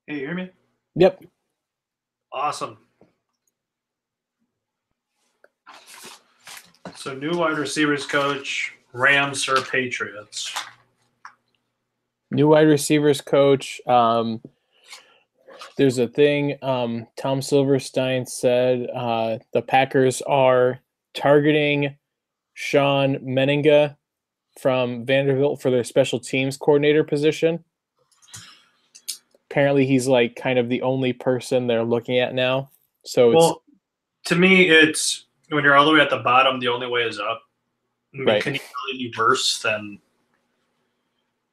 Hey, you hear me? Yep. Awesome. So, new wide receivers coach, Rams or Patriots? New wide receivers coach. There's a thing Tom Silverstein said the Packers are targeting Sean Meninga from Vanderbilt for their special teams coordinator position. Apparently, he's like kind of the only person they're looking at now. So it's Well, to me, it's when you're all the way at the bottom, the only way is up. I mean, right. can you really be worse than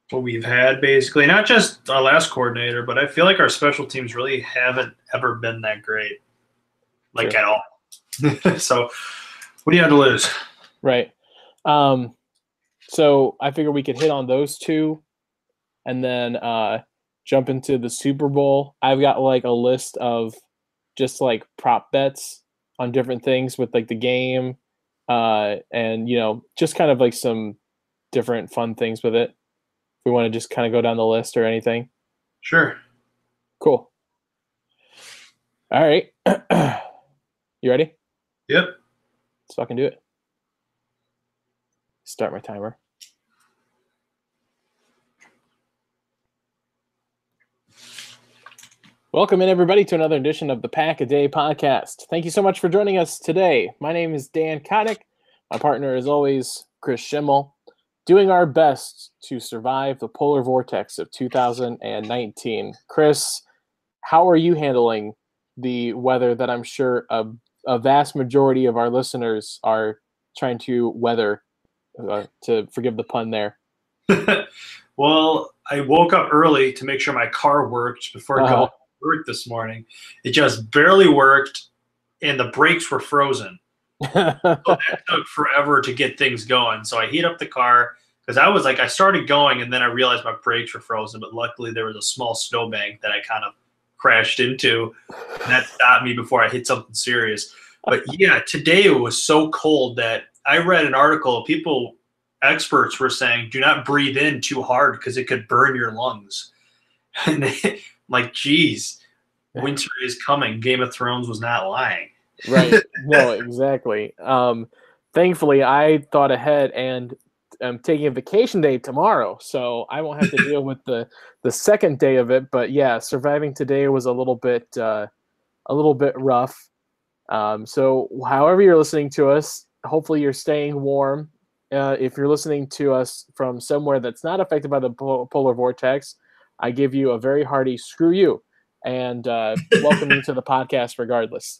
what we've had, basically? Not just our last coordinator, but I feel like our special teams really haven't ever been that great, like True. at all. So, what do you have to lose? Right. So I figure we could hit on those two and then jump into the Super Bowl. I've got like a list of just like prop bets on different things with like the game, and just kind of like some different fun things with it. If we want to just kind of go down the list or anything. Sure. Cool. All right. You ready? Yep. Let's fucking do it. Start my timer. Welcome in, everybody, to another edition of the Pack a Day podcast. Thank you so much for joining us today. My name is Dan Kotick. My partner, as always, Chris Schimmel, doing our best to survive the polar vortex of 2019. Chris, how are you handling the weather that I'm sure a vast majority of our listeners are trying to weather, to forgive the pun there? Well, I woke up early to make sure my car worked before going to work this morning. It just barely worked, and the brakes were frozen. So that took forever to get things going. So I heat up the car because I started going, and then I realized my brakes were frozen. But luckily, there was a small snowbank that I kind of crashed into, and that stopped me before I hit something serious. But yeah, today it was so cold that I read an article. Experts were saying, do not breathe in too hard because it could burn your lungs. And like, geez, winter is coming. Game of Thrones was not lying. Right. No, exactly. Thankfully, I thought ahead and I'm taking a vacation day tomorrow, so I won't have to deal with the second day of it. But yeah, surviving today was a little bit rough. So however you're listening to us, hopefully you're staying warm. If you're listening to us from somewhere that's not affected by the polar vortex, I give you a very hearty screw you and welcome you to the podcast regardless.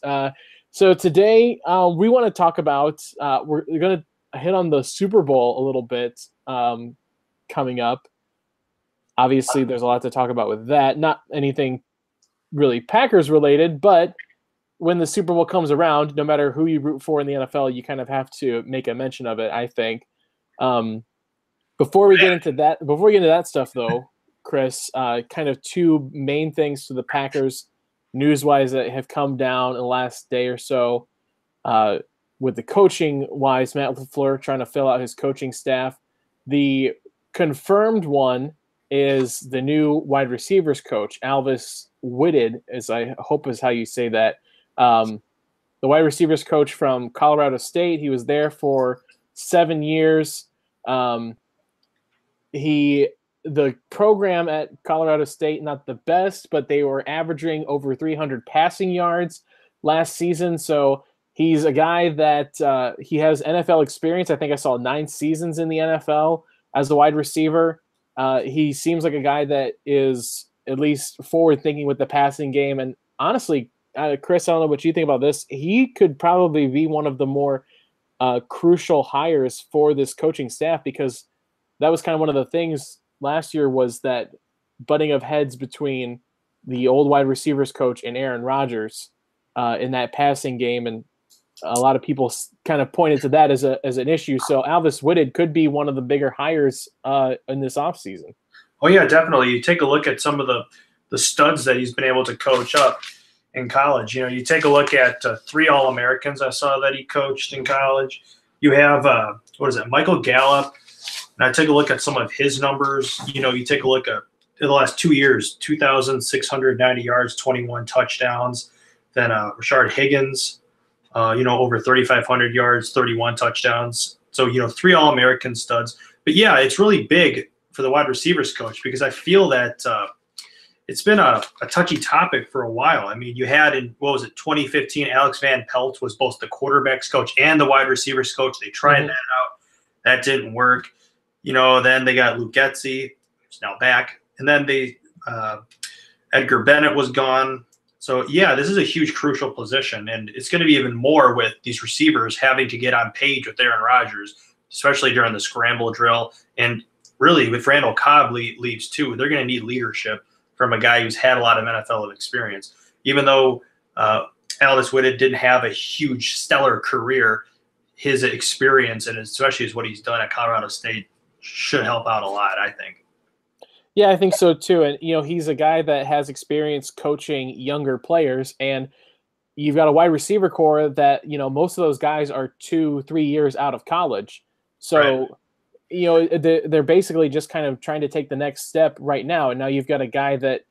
So today we want to talk about, we're going to hit on the Super Bowl a little bit coming up. Obviously, there's a lot to talk about with that. Not anything really Packers related, but when the Super Bowl comes around, no matter who you root for in the NFL, you kind of have to make a mention of it, I think. Before we get into that stuff, though, Chris, kind of two main things to the Packers news-wise that have come down in the last day or so. With the coaching-wise, Matt LaFleur trying to fill out his coaching staff. The confirmed one is the new wide receivers coach, Alvis Whitted, as I hope is how you say that. The wide receivers coach from Colorado State. He was there for 7 years. The program at Colorado State, not the best, but they were averaging over 300 passing yards last season. So he's a guy that he has NFL experience. I think I saw 9 seasons in the NFL as a wide receiver. He seems like a guy that is at least forward thinking with the passing game. And honestly, Chris, I don't know what you think about this. He could probably be one of the more crucial hires for this coaching staff, because that was kind of one of the things last year, was that butting of heads between the old wide receivers coach and Aaron Rodgers in that passing game. And a lot of people kind of pointed to that as an issue. So Alvis Whitted could be one of the bigger hires in this offseason. Oh, yeah, definitely. You take a look at some of the studs that he's been able to coach up in college. You take a look at 3 All-Americans I saw that he coached in college. You have, Michael Gallup. And I take a look at some of his numbers. You take a look at in the last 2 years, 2,690 yards, 21 touchdowns. Then Rashard Higgins, over 3,500 yards, 31 touchdowns. So, 3 All-American studs. But, yeah, it's really big for the wide receivers coach because I feel that it's been a touchy topic for a while. I mean, you had in, 2015, Alex Van Pelt was both the quarterbacks coach and the wide receivers coach. They tried that out. That didn't work. Then they got Luke Getsy, who's now back. And then Edgar Bennett was gone. So, yeah, this is a huge, crucial position. And it's going to be even more with these receivers having to get on page with Aaron Rodgers, especially during the scramble drill. And really, with Randall Cobb leaves too, they're going to need leadership from a guy who's had a lot of NFL experience. Even though Alvis Whitted didn't have a huge, stellar career, his experience and especially what he's done at Colorado State should help out a lot, I think. Yeah, I think so too. And, he's a guy that has experience coaching younger players. And you've got a wide receiver core that, most of those guys are 2-3 years out of college. So, they're basically just kind of trying to take the next step right now. And now you've got a guy that,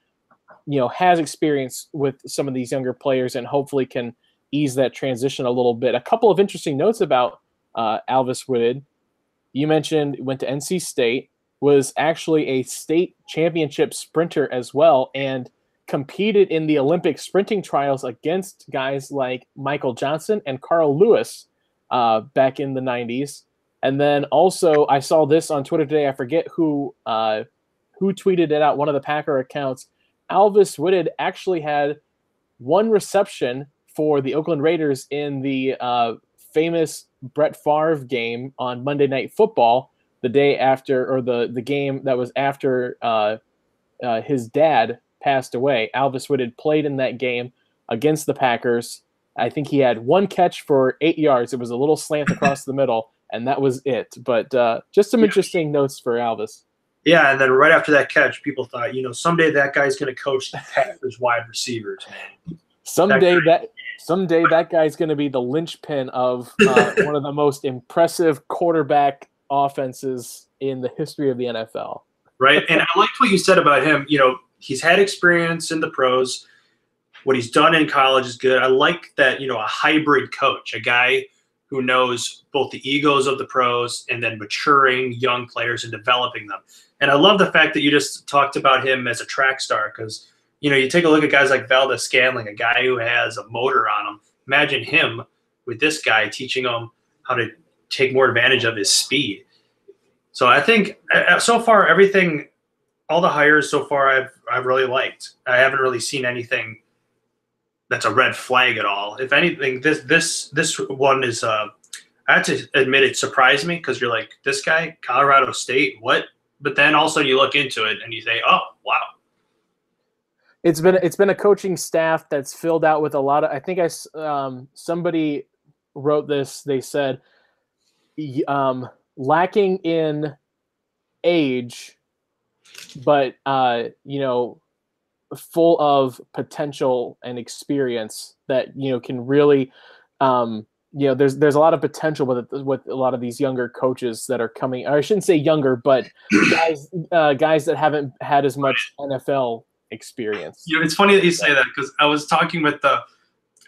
has experience with some of these younger players and hopefully can ease that transition a little bit. A couple of interesting notes about Alvis Whitted. You mentioned went to NC State, was actually a state championship sprinter as well, and competed in the Olympic sprinting trials against guys like Michael Johnson and Carl Lewis back in the 90s. And then also I saw this on Twitter today. I forget who tweeted it out, one of the Packer accounts. Alvis Whitted actually had one reception for the Oakland Raiders in the famous Brett Favre game on Monday Night Football, the day after, or the game that was after his dad passed away. Alvis Whitted played in that game against the Packers. I think he had one catch for 8 yards. It was a little slant across the middle, and that was it. But just some interesting notes for Alvis. Yeah, and then right after that catch, people thought, someday that guy's going to coach the Packers wide receivers, man. Someday that guy's going to be the linchpin of one of the most impressive quarterback offenses in the history of the NFL. Right, and I liked what you said about him. He's had experience in the pros. What he's done in college is good. I like that, a hybrid coach, a guy who knows both the egos of the pros and then maturing young players and developing them. And I love the fact that you just talked about him as a track star because, you take a look at guys like Valdez-Scantling, a guy who has a motor on him. Imagine him with this guy teaching him how to take more advantage of his speed. So I think so far everything, all the hires so far I've really liked. I haven't really seen anything that's a red flag at all. If anything, this one is I have to admit it surprised me because you're like, this guy, Colorado State, what? But then also you look into it and you say, oh wow. It's been a coaching staff that's filled out with a lot of. I think somebody wrote this. They said lacking in age, but full of potential and experience that can really there's a lot of potential with a lot of these younger coaches that are coming. Or I shouldn't say younger, but guys that haven't had as much NFL experience. It's funny that you say that because I was talking with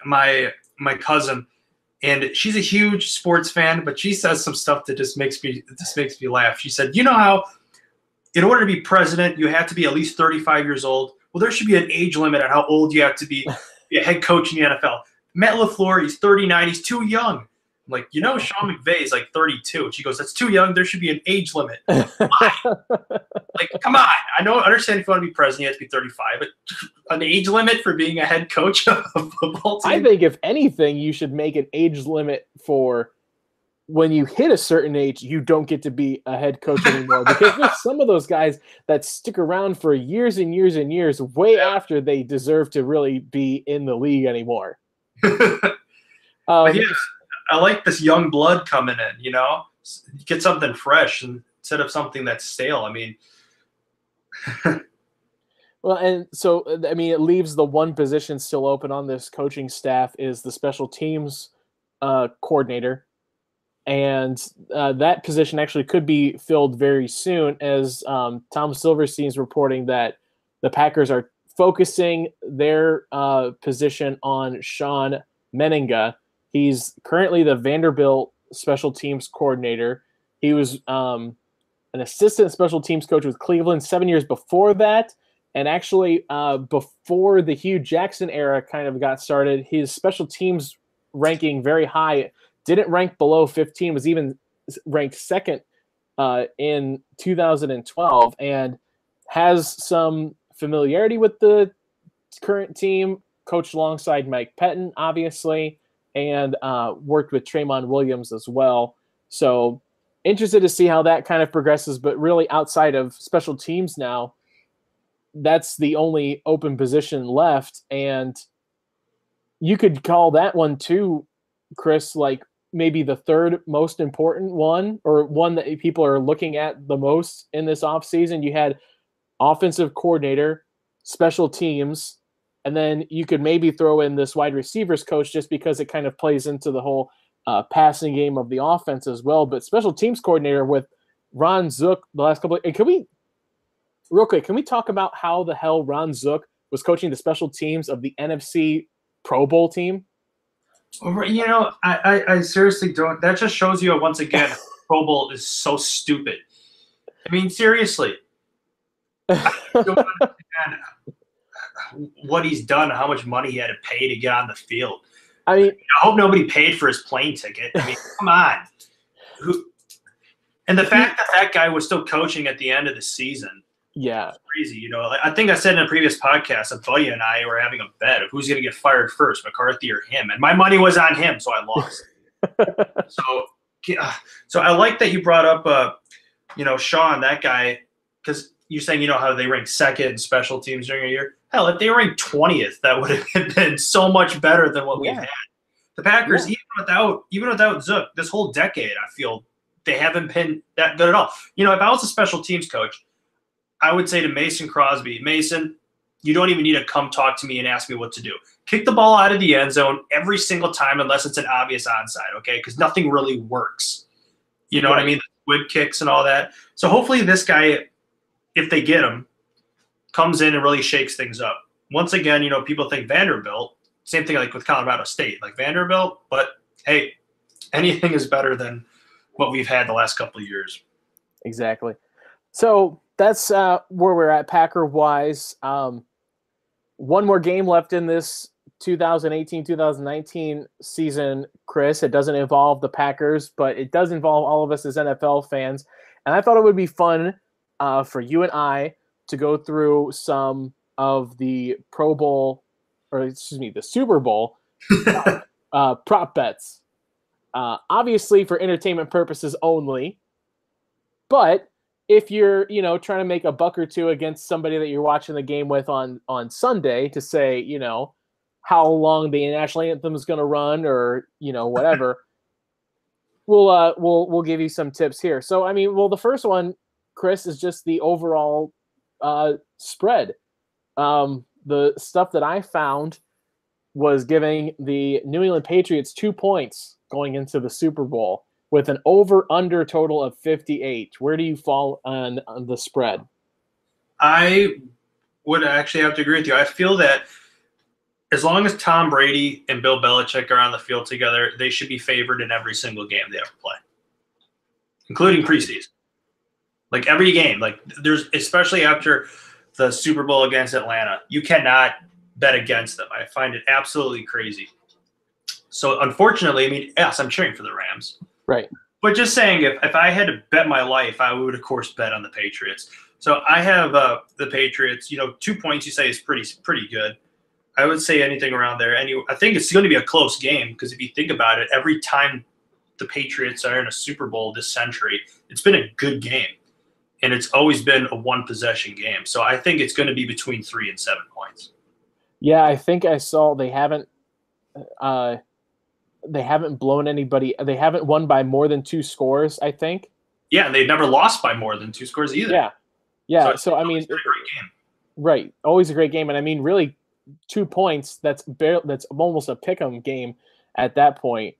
my cousin, and she's a huge sports fan, but she says some stuff that just makes me laugh. She said, how in order to be president, you have to be at least 35 years old. Well, there should be an age limit on how old you have to be a head coach in the NFL. Matt LaFleur, he's 39. He's too young. I'm like, Sean McVay is like 32. And she goes, that's too young. There should be an age limit. Like, come on. I understand if you want to be president, you have to be 35. But an age limit for being a head coach of a football team? I think, if anything, you should make an age limit for when you hit a certain age, you don't get to be a head coach anymore. Because there's some of those guys that stick around for years and years and years, way after they deserve to really be in the league anymore. But yeah, I like this young blood coming in, get something fresh instead of something that's stale. I mean, well, and so, it leaves the one position still open on this coaching staff is the special teams coordinator. and that position actually could be filled very soon, as Tom Silverstein is reporting that the Packers are focusing their position on Sean Meninga. He's currently the Vanderbilt special teams coordinator. He was an assistant special teams coach with Cleveland 7 years before that. And actually, before the Hugh Jackson era kind of got started, his special teams ranking very high, didn't rank below 15, was even ranked second in 2012, and has some familiarity with the current team, coached alongside Mike Pettin, obviously, and worked with Tremont Williams as well. So interested to see how that kind of progresses, but really outside of special teams now, that's the only open position left. And you could call that one too, Chris, like maybe the third most important one, or one that people are looking at the most in this offseason. You had offensive coordinator, special teams, and then you could maybe throw in this wide receivers coach just because it kind of plays into the whole passing game of the offense as well. But special teams coordinator with Ron Zook the last couple of, can we real quick, can we talk about how the hell Ron Zook was coaching the special teams of the NFC Pro Bowl team? You know, I seriously don't. That just shows you once again, Pro Bowl is so stupid. I mean, seriously. I don't understand what he's done, how much money he had to pay to get on the field. I mean, I hope nobody paid for his plane ticket. I mean, come on. And the fact that that guy was still coaching at the end of the season. Yeah. Crazy. You know, I think I said in a previous podcast, a buddy and I were having a bet of who's going to get fired first, McCarthy or him. And my money was on him, so I lost. So I like that you brought up, Sean, that guy, because you're saying, how they ranked second in special teams during a year. Hell, if they ranked 20th, that would have been so much better than what we've had. The Packers, even without Zook, this whole decade, I feel they haven't been that good at all. If I was a special teams coach, I would say to Mason Crosby, Mason, you don't even need to come talk to me and ask me what to do. Kick the ball out of the end zone every single time unless it's an obvious onside, okay? Because nothing really works. You know what I mean? The squib kicks and all that. So hopefully this guy, if they get him, comes in and really shakes things up. Once again, people think Vanderbilt. Same thing like with Colorado State, like Vanderbilt. But, hey, anything is better than what we've had the last couple of years. Exactly. So that's where we're at Packer-wise. One more game left in this 2018-2019 season, Chris. It doesn't involve the Packers, but it does involve all of us as NFL fans. And I thought it would be fun for you and I to go through some of the the Super Bowl prop bets. Obviously for entertainment purposes only, but if you're, trying to make a buck or two against somebody that you're watching the game with on Sunday to say, how long the national anthem is going to run, or, whatever, we'll give you some tips here. So, the first one, Chris, is just the overall spread. The stuff that I found was giving the New England Patriots 2 points going into the Super Bowl, with an over-under total of 58. Where do you fall on the spread? I would actually have to agree with you. I feel that as long as Tom Brady and Bill Belichick are on the field together, they should be favored in every single game they ever play, including preseason. Like every game. Like there's, especially after the Super Bowl against Atlanta, you cannot bet against them. I find it absolutely crazy. So unfortunately, yes, I'm cheering for the Rams. Right. But just saying, if I had to bet my life, I would, of course, bet on the Patriots. So I have the Patriots, 2 points you say is pretty good. I would say anything around there. I think it's going to be a close game because if you think about it, every time the Patriots are in a Super Bowl this century, it's been a good game. And it's always been a one-possession game. So I think it's going to be between 3 and 7 points. Yeah, I think I saw they haven't blown anybody. They haven't won by more than 2 scores, I think. Yeah, and they've never lost by more than 2 scores either. Yeah. So a great game. Right, always a great game, and really 2 points. That's almost a pick'em game at that point.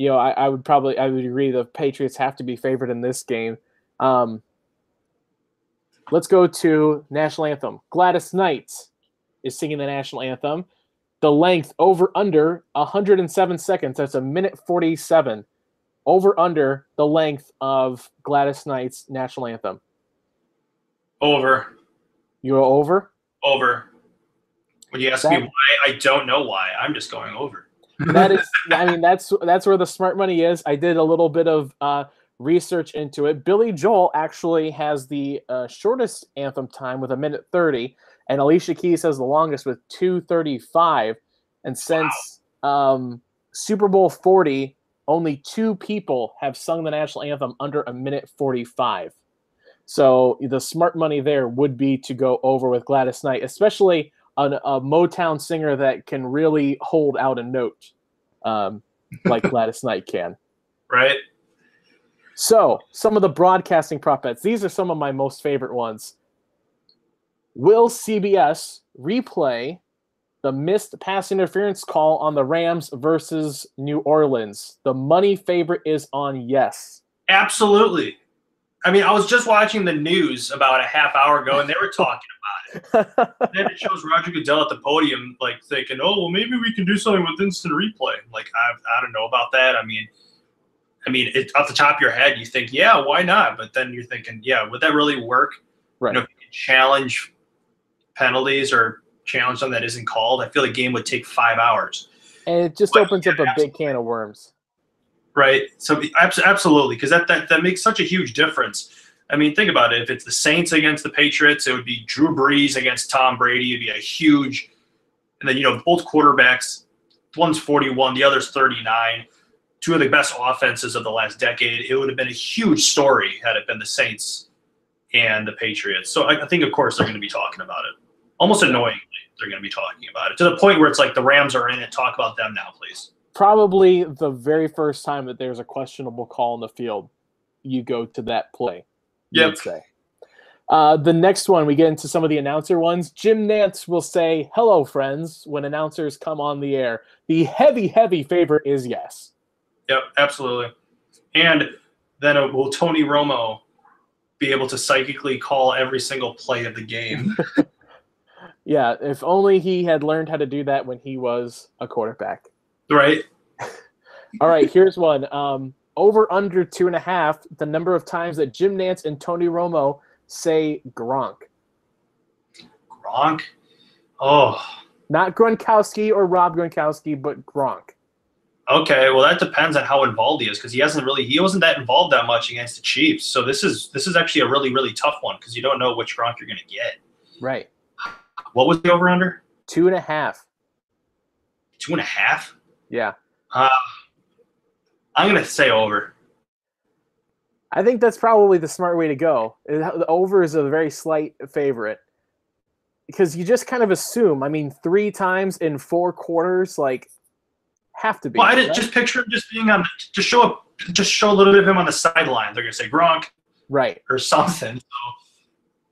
I would agree the Patriots have to be favored in this game. Let's go to national anthem. Gladys Knight is singing the national anthem. The length over under 107 seconds. That's a minute 47. Over under the length of Gladys Knight's national anthem. Over. You go over? Over. When you ask me why, I don't know why. I'm just going over. That's where the smart money is. I did a little bit of research into it. Billy Joel actually has the shortest anthem time with 1:30, and Alicia Keys has the longest with 2:35. And since Super Bowl 40, only 2 people have sung the national anthem under 1:45. So the smart money there would be to go over with Gladys Knight, especially a Motown singer that can really hold out a note like Gladys Knight can. Right. So some of the broadcasting prop bets. These are some of my most favorite ones. Will CBS replay the missed pass interference call on the Rams versus New Orleans? The money favorite is on yes. Absolutely. I mean, I was just watching the news about a half hour ago, and they were talking about it. Then it shows Roger Goodell at the podium, like thinking, "Oh, well, maybe we can do something with instant replay." Like, I don't know about that. I mean, off the top of your head, you think, yeah, why not? But then you're thinking, yeah, would that really work? Right. If you can challenge penalties or challenge something that isn't called, I feel the game would take 5 hours. And it just opens up a big can of worms. Right. So absolutely, because that makes such a huge difference. I mean, think about it. If it's the Saints against the Patriots, it would be Drew Brees against Tom Brady. It'd be a huge, and then both quarterbacks, one's 41, the other's 39. 2 of the best offenses of the last decade. It would have been a huge story had it been the Saints and the Patriots. So I think, of course, they're going to be talking about it. Almost annoyingly, they're going to be talking about it to the point where it's like the Rams are in it. Talk about them now, please. Probably the very first time that there's a questionable call in the field, you go to that play. Yep. Say. The next one, we get into some of the announcer ones. Jim Nantz will say, "Hello, friends," when announcers come on the air. The heavy favorite is yes. Yep, absolutely. And then will Tony Romo be able to psychically call every single play of the game? Yeah, if only he had learned how to do that when he was a quarterback. Right. All right, here's one. Over under 2.5, the number of times that Jim Nantz and Tony Romo say Gronk. Gronk? Oh. Not Gronkowski or Rob Gronkowski, but Gronk. Okay, well that depends on how involved he is, because he wasn't that involved that much against the Chiefs. So this is actually a really, really tough one because you don't know which Gronk you're going to get. Right. What was the over under? 2.5. 2.5? Yeah. I'm going to say over. I think that's probably the smart way to go. The over is a very slight favorite because you just kind of assume. I mean, 3 times in 4 quarters, like, have to be. Well, I didn't just picture him just being on, just show a little bit of him on the sideline. They're going to say Gronk, right, or something. So,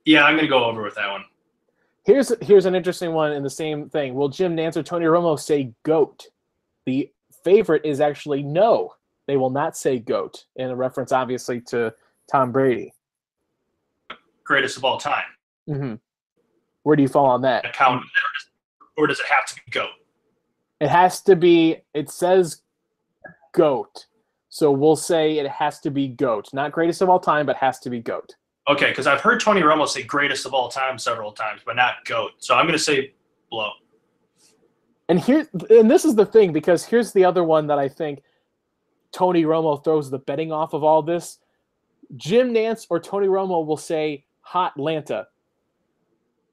yeah, I'm going to go over with that one. Here's an interesting one in the same thing. Will Jim Nantz or Tony Romo say GOAT? The favorite is actually no. They will not say GOAT, in a reference, obviously, to Tom Brady. Greatest of all time. Mm-hmm. Where do you fall on that? Account, or does it have to be GOAT? It has to be. It says GOAT, so we'll say it has to be GOAT. Not greatest of all time, but has to be GOAT. Okay, because I've heard Tony Romo say greatest of all time several times, but not GOAT. So I'm going to say blow. And this is the thing, because here's the other one that I think Tony Romo throws the betting off of all this. Jim Nantz or Tony Romo will say Hot Lanta.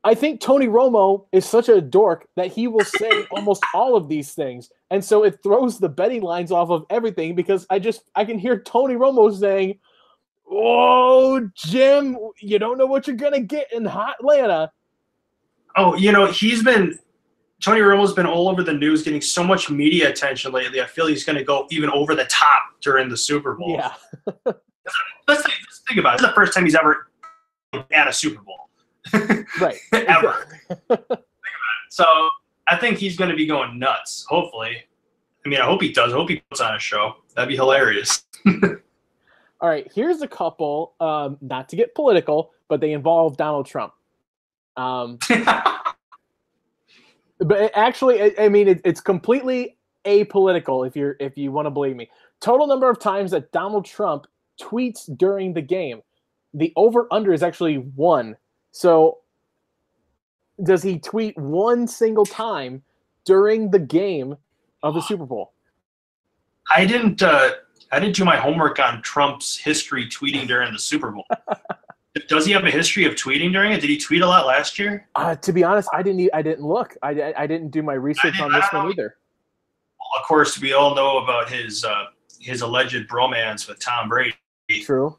I think Tony Romo is such a dork that he will say almost all of these things. And so it throws the betting lines off of everything, because I can hear Tony Romo saying, "Oh, Jim, you don't know what you're going to get in Hot Atlanta." Oh, Tony Romo's been all over the news, getting so much media attention lately. I feel he's going to go even over the top during the Super Bowl. Yeah. Let's think about it. This is the first time he's ever at a Super Bowl. Right. Ever. Think about it. So I think he's going to be going nuts, hopefully. I mean, I hope he does. I hope he puts on a show. That'd be hilarious. All right, here's a couple, not to get political, but they involve Donald Trump. But actually, I mean, it's completely apolitical if you want to believe me. Total number of times that Donald Trump tweets during the game. The over-under is actually 1. So does he tweet one single time during the game of the Super Bowl? I didn't do my homework on Trump's history tweeting during the Super Bowl. Does he have a history of tweeting during it? Did he tweet a lot last year? To be honest, I didn't look. I didn't do my research on this one either. Well, of course, we all know about his alleged bromance with Tom Brady. True.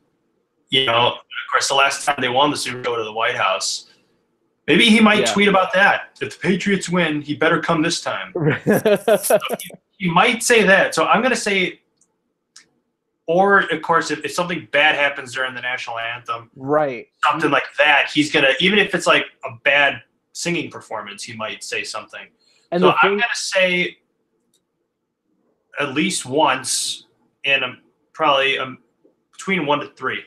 You know, of course, the last time they won the Super Bowl to the White House. Maybe he might tweet about that. If the Patriots win, he better come this time. So he might say that. So I'm going to say, or of course, if something bad happens during the national anthem, right, something like that, he's going to, even if it's like a bad singing performance, he might say something. And so I'm going to say at least once, and probably between 1 to 3.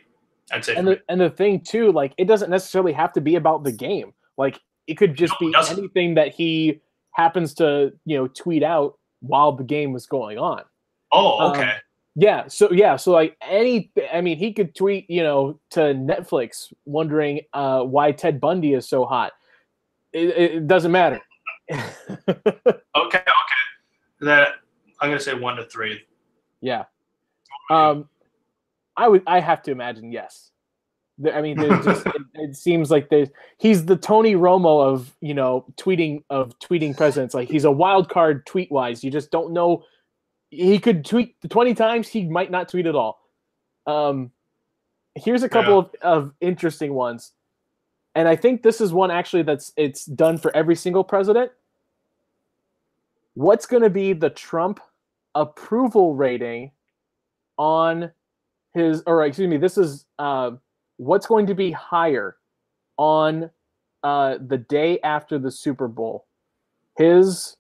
I'd say. And the thing too, like, it doesn't necessarily have to be about the game. Like, it could just be anything that he happens to, tweet out while the game was going on. Oh, okay. So like he could tweet, to Netflix wondering why Ted Bundy is so hot. It doesn't matter. Okay. That I'm gonna say 1 to 3. Yeah. I have to imagine yes. I mean, it seems like he's the Tony Romo of tweeting presidents. Like, he's a wild card tweet wise. You just don't know. He could tweet 20 times. He might not tweet at all. Here's a couple of interesting ones, and I think this is one actually it's done for every single president. What's going to be the Trump approval rating on this is what's going to be higher on the day after the Super Bowl? His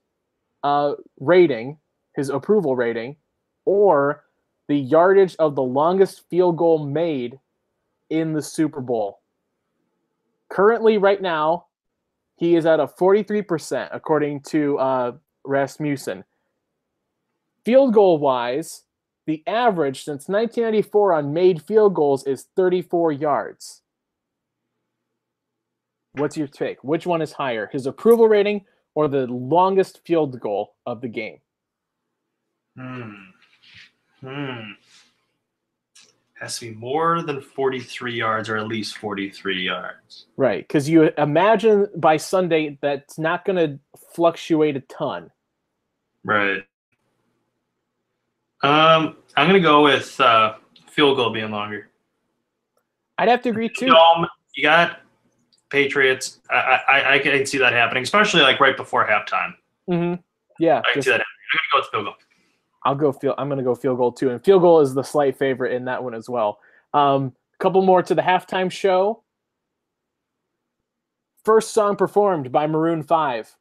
rating, his approval rating, or the yardage of the longest field goal made in the Super Bowl? Currently, right now, he is at a 43%, according to Rasmussen. Field goal wise, the average since 1994 on made field goals is 34 yards. What's your take? Which one is higher, his approval rating or the longest field goal of the game? Has to be more than 43 yards or at least 43 yards. Right, because you imagine by Sunday that's not going to fluctuate a ton. Right. I'm going to go with field goal being longer. I'd have to agree too. You got Patriots. I can see that happening, especially like right before halftime. Mm-hmm. Yeah, I can see that happening. I'm going to go with field goal. I'm going to go field goal too, and field goal is the slight favorite in that one as well. Couple more to the halftime show. First song performed by Maroon 5.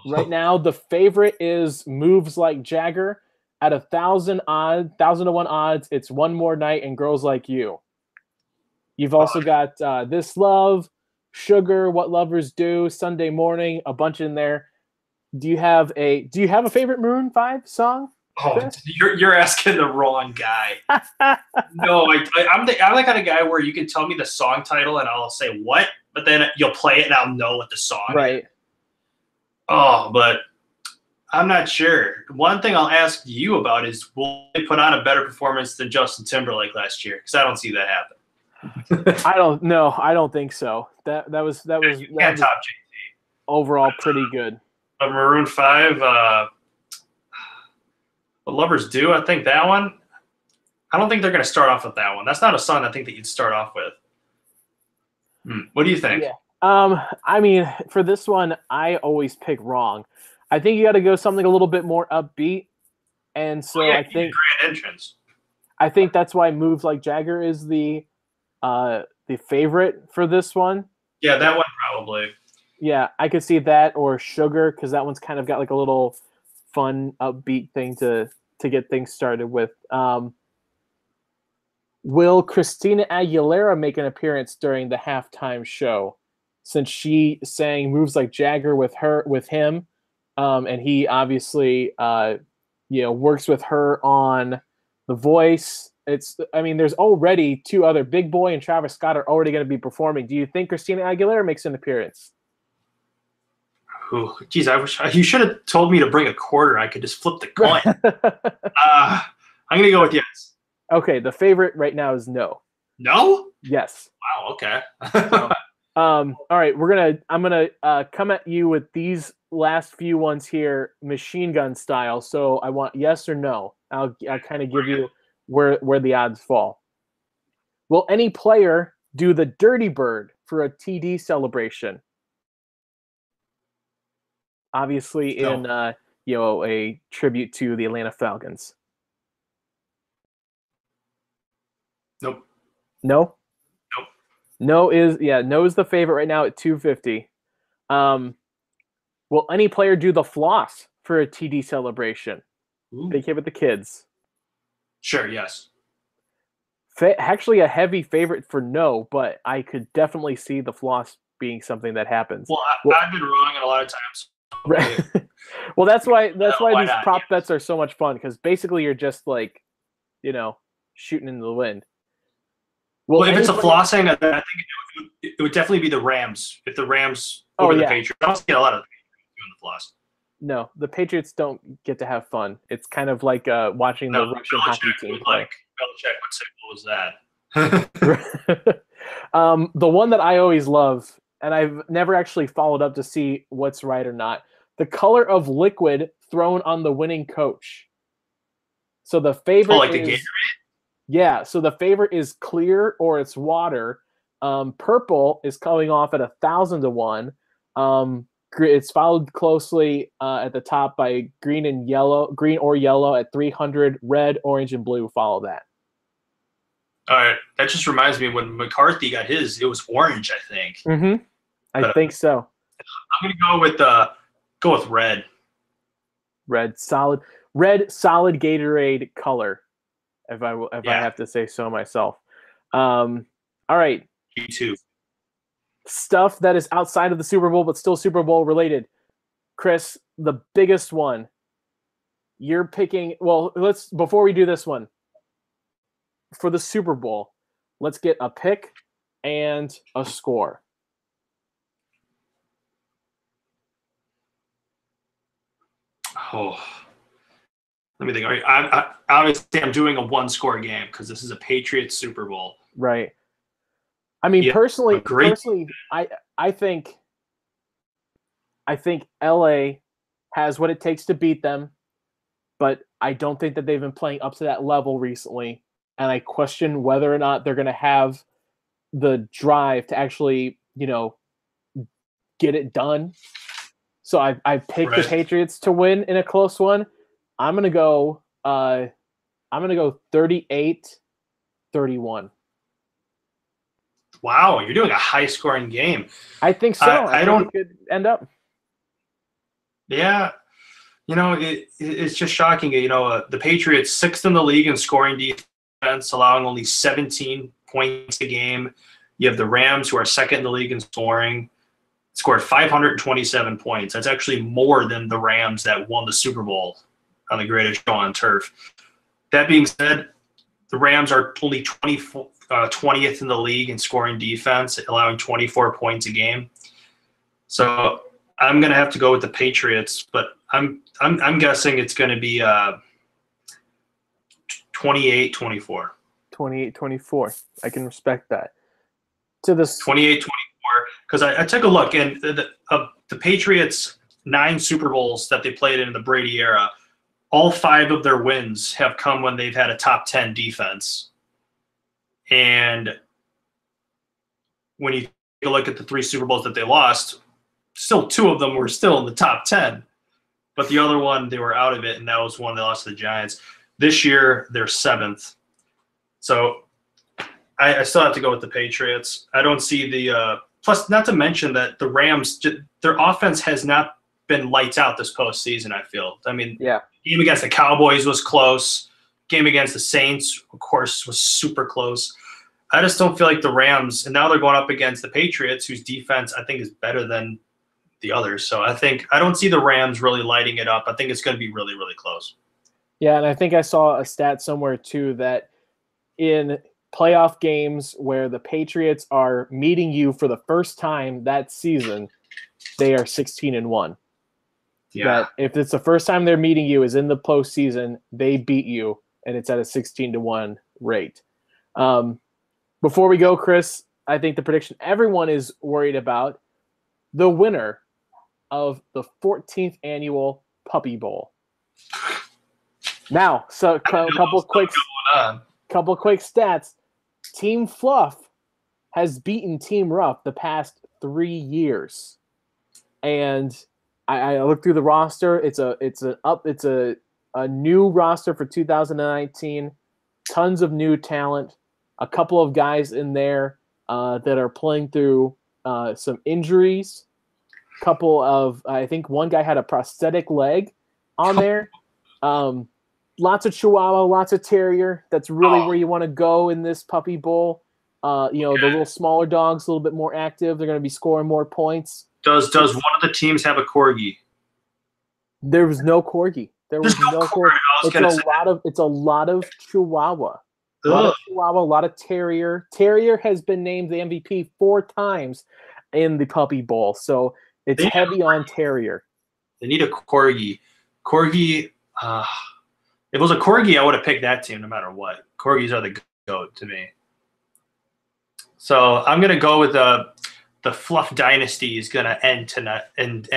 Right now, the favorite is "Moves Like Jagger." At 1,000 to 1 odds, it's "One More Night" and "Girls Like You." You've also got "This Love," "Sugar," "What Lovers Do," "Sunday Morning," a bunch in there. Do you have a favorite Maroon 5 song? Oh, you're asking the wrong guy. No, I'm the kind of guy where you can tell me the song title and I'll say what, but then you'll play it and I'll know what the song is. Oh, but I'm not sure. One thing I'll ask you about is, will they put on a better performance than Justin Timberlake last year? Because I don't see that happen. I don't think so. That was top JT. Overall pretty good. But Maroon 5, What Lovers Do, I think that one, I don't think they're going to start off with that one. That's not a song I think that you'd start off with. What do you think? Yeah. I mean, for this one, I always pick wrong. I think you got to go something a little bit more upbeat, and so I think grand entrance. I think that's why "Moves Like Jagger" is the favorite for this one. Yeah, that one probably. Yeah, I could see that, or "Sugar," because that one's kind of got like a little fun, upbeat thing to get things started with. Will Christina Aguilera make an appearance during the halftime show, since she sang "Moves Like Jagger" with him, and he obviously works with her on The Voice. There's already two other, Big Boy and Travis Scott, are already going to be performing. Do you think Christina Aguilera makes an appearance? Oh, geez, I wish you should have told me to bring a quarter. I could just flip the coin. I'm going to go with yes. Okay, the favorite right now is no. No? Yes. Wow, okay. All right, I'm gonna come at you with these last few ones here, machine gun style. So I want yes or no. I'll kind of give you where the odds fall. Will any player do the Dirty Bird for a TD celebration? Obviously, in a tribute to the Atlanta Falcons. Nope. No? Nope. No is the favorite right now at 250. Will any player do the floss for a TD celebration? Ooh. Big hit with the kids. Sure, yes. Actually, a heavy favorite for no, but I could definitely see the floss being something that happens. Well, I've been wrong a lot of times. Right. Well, that's why these prop bets are so much fun, because basically you're just like, shooting into the wind. Well, if it's a flossing, I think it would definitely be the Rams. If the Rams over the Patriots, I don't see a lot of the Patriots doing the floss. No, the Patriots don't get to have fun. It's kind of like watching the Russian hockey team play. Belichick would say, "What was that?" The one that I always love, and I've never actually followed up to see what's right or not, the color of liquid thrown on the winning coach. So the favorite like is... the Gatorade? Yeah, so the favorite is clear or it's water. Purple is coming off at 1,000 to 1. It's followed closely at the top by green or yellow at 300. Red, orange, and blue follow that. All right, that just reminds me when McCarthy got his, it was orange, I think. Mm-hmm. I think so. I'm gonna go with red. Red solid Gatorade color. If I have to say so myself. All right. Me too. Stuff that is outside of the Super Bowl but still Super Bowl related. Chris, the biggest one. You're picking. Well, before we do this one, for the Super Bowl, let's get a pick and a score. Oh. Let me think. All right, obviously, I'm doing a one-score game because this is a Patriots Super Bowl. Right. I mean, personally, I think LA has what it takes to beat them, but I don't think that they've been playing up to that level recently, and I question whether or not they're going to have the drive to actually, get it done. So I picked the Patriots to win in a close one. I'm gonna go 38-31. Wow, you're doing a high-scoring game. I think so. I think it could end up. Yeah, it's just shocking. The Patriots 6th in the league in scoring defense, allowing only 17 points a game. You have the Rams, who are 2nd in the league in scoring, scored 527 points. That's actually more than the Rams that won the Super Bowl on the greatest show on turf. That being said, the Rams are only 20th in the league in scoring defense, allowing 24 points a game. So I'm going to have to go with the Patriots, but I'm guessing it's going to be 28-24. 28-24. I can respect that. To this 28-24, because I took a look, and the Patriots' 9 Super Bowls that they played in the Brady era, all 5 of their wins have come when they've had a top 10 defense. And when you take a look at the 3 Super Bowls that they lost, still 2 of them were still in the top 10. But the other one, they were out of it, and that was one they lost to the Giants. This year, they're 7th. So I still have to go with the Patriots. I don't see the plus, not to mention that the Rams, their offense has not been lights out this postseason. I feel. I mean, Yeah. Game against the Cowboys was close. Game against the Saints, of course, was super close. I just don't feel like the Rams, and now they're going up against the Patriots, whose defense I think is better than the others. So I don't see the Rams really lighting it up. I think it's going to be really, really close. Yeah, and I think I saw a stat somewhere too that in playoff games where the Patriots are meeting you for the first time that season, they are 16-1. Yeah. That if it's the first time they're meeting you is in the postseason, they beat you, and it's at a 16-1 rate. Before we go, Chris, I think the prediction everyone is worried about, the winner of the 14th annual Puppy Bowl. Now, so a couple quick stats. Team Fluff has beaten Team Rough the past 3 years, and I looked through the roster. It's a new roster for 2019. Tons of new talent. A couple of guys in there that are playing through some injuries. I think one guy had a prosthetic leg on there. Lots of Chihuahua, lots of Terrier. That's really where you want to go in this Puppy Bowl. The little smaller dogs, a little bit more active. They're going to be scoring more points. Does one of the teams have a Corgi? There was no Corgi. There's no Corgi. It's a lot of Chihuahua. A lot of Chihuahua, a lot of Terrier. Terrier has been named the MVP 4 times in the Puppy Bowl, so it's heavy on Terrier. They need a Corgi. Corgi. If it was a Corgi, I would have picked that team no matter what. Corgis are the GOAT to me. So I'm gonna go with the Fluff Dynasty is gonna end tonight, and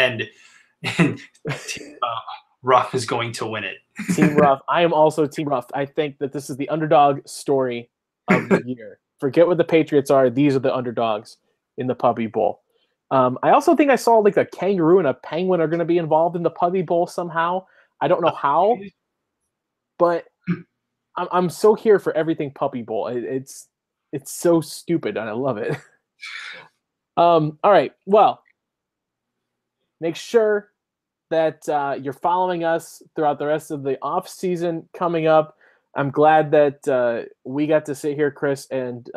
Rough is going to win it. Team Rough. I am also Team Rough. I think that this is the underdog story of the year. Forget what the Patriots are. These are the underdogs in the Puppy Bowl. I also think I saw like a kangaroo and a penguin are going to be involved in the Puppy Bowl somehow. I don't know how, but I'm so here for everything Puppy Bowl. It's so stupid and I love it. All right. Well, make sure that you're following us throughout the rest of the off season coming up. I'm glad that we got to sit here, Chris, and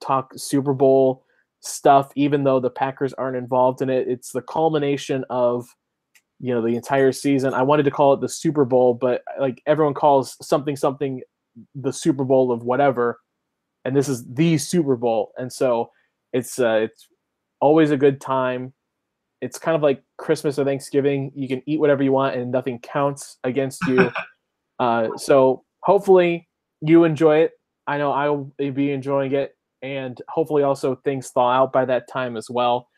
talk Super Bowl stuff, even though the Packers aren't involved in it. It's the culmination of, the entire season. I wanted to call it the Super Bowl, but like everyone calls something the Super Bowl of whatever, and this is the Super Bowl. And so it's always a good time. It's kind of like Christmas or Thanksgiving. You can eat whatever you want and nothing counts against you. So hopefully you enjoy it. I know I will be enjoying it, and hopefully also things thaw out by that time as well.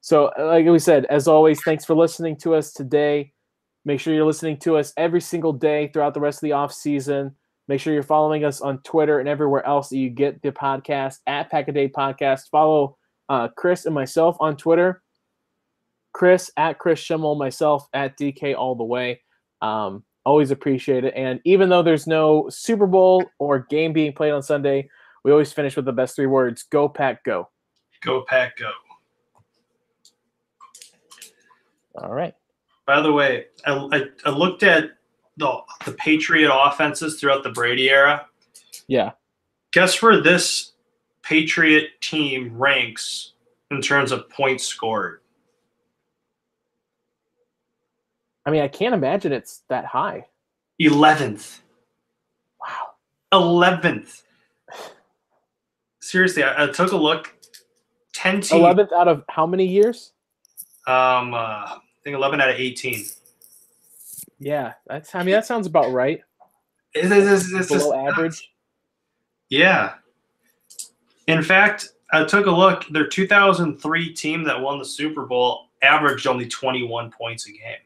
So like we said, as always, thanks for listening to us today. Make sure you're listening to us every single day throughout the rest of the off season. Make sure you're following us on Twitter and everywhere else that you get the podcast at Pack a Day Podcast. Follow Chris and myself on Twitter. Chris at Chris Schimmel, myself at DK all the way. Always appreciate it. And even though there's no Super Bowl or game being played on Sunday, we always finish with the best 3 words: Go Pack Go. Go Pack Go. All right. By the way, I looked at the Patriot offenses throughout the Brady era. Yeah. Guess where this Patriot team ranks in terms of points scored? I mean, I can't imagine it's that high. 11th. Wow. 11th. Seriously, I took a look. 10 teams. 11th out of how many years? I think 11 out of 18. Yeah, that sounds about right. It's below average. Yeah. In fact, I took a look. Their 2003 team that won the Super Bowl averaged only 21 points a game.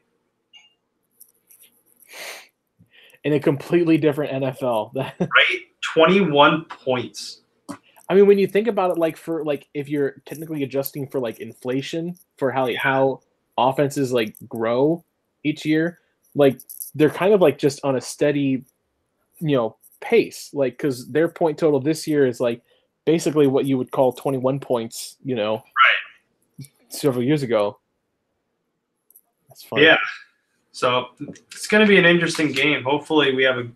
In a completely different NFL. Right? 21 points. I mean, when you think about it, if you're technically adjusting for inflation for how offenses grow each year, they're kind of just on a steady, pace. Because their point total this year is basically what you would call 21 points, right, several years ago. That's funny. Yeah. So it's going to be an interesting game. Hopefully we have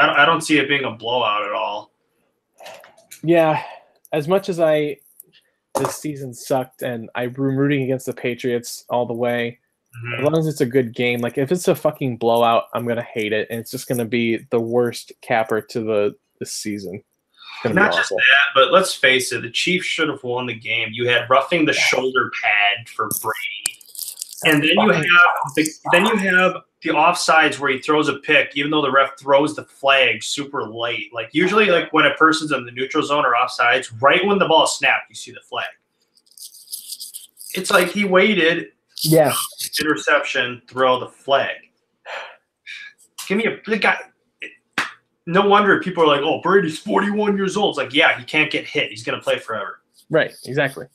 I don't see it being a blowout at all. Yeah. As much as this season sucked and I'm rooting against the Patriots all the way, as long as it's a good game, like if it's a fucking blowout, I'm going to hate it. And it's just going to be the worst capper to this season. Not just that, but let's face it, the Chiefs should have won the game. You had roughing the shoulder pad for Brady. And then you have the offsides where he throws a pick, even though the ref throws the flag super late. Like usually, like when a person's in the neutral zone or offsides, right when the ball is snapped, you see the flag. It's like he waited. Yeah. Interception, throw the flag. Give me the guy. No wonder people are like, "Oh, Brady's 41 years old." It's like, yeah, he can't get hit. He's going to play forever. Right. Exactly.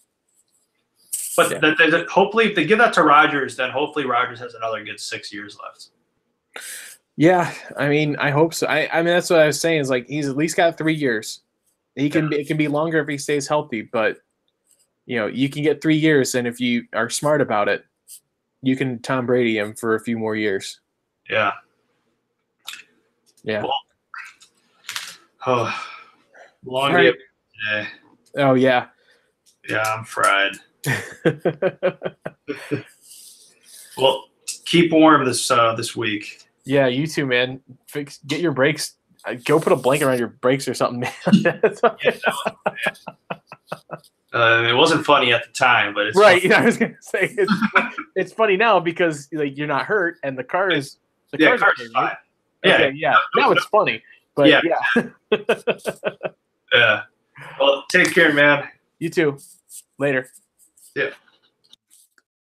But hopefully, if they give that to Rodgers, then hopefully Rodgers has another good 6 years left. Yeah, I mean, I hope so. I mean, that's what I was saying. Is like he's at least got 3 years. It can be longer if he stays healthy, but you can get 3 years, and if you are smart about it, you can Tom Brady him for a few more years. Yeah. Yeah. Well, long day today. Oh yeah. Yeah, I'm fried. Well, keep warm this week. Yeah, you too, man. Get your brakes. Go put a blanket around your brakes or something, man. It wasn't funny at the time, but it's right. Funny. I was gonna say it's funny now because like you're not hurt and the car is car's fine. Okay, yeah. Now it's funny, but yeah. Yeah. Well, take care, man. You too. Later. Yeah.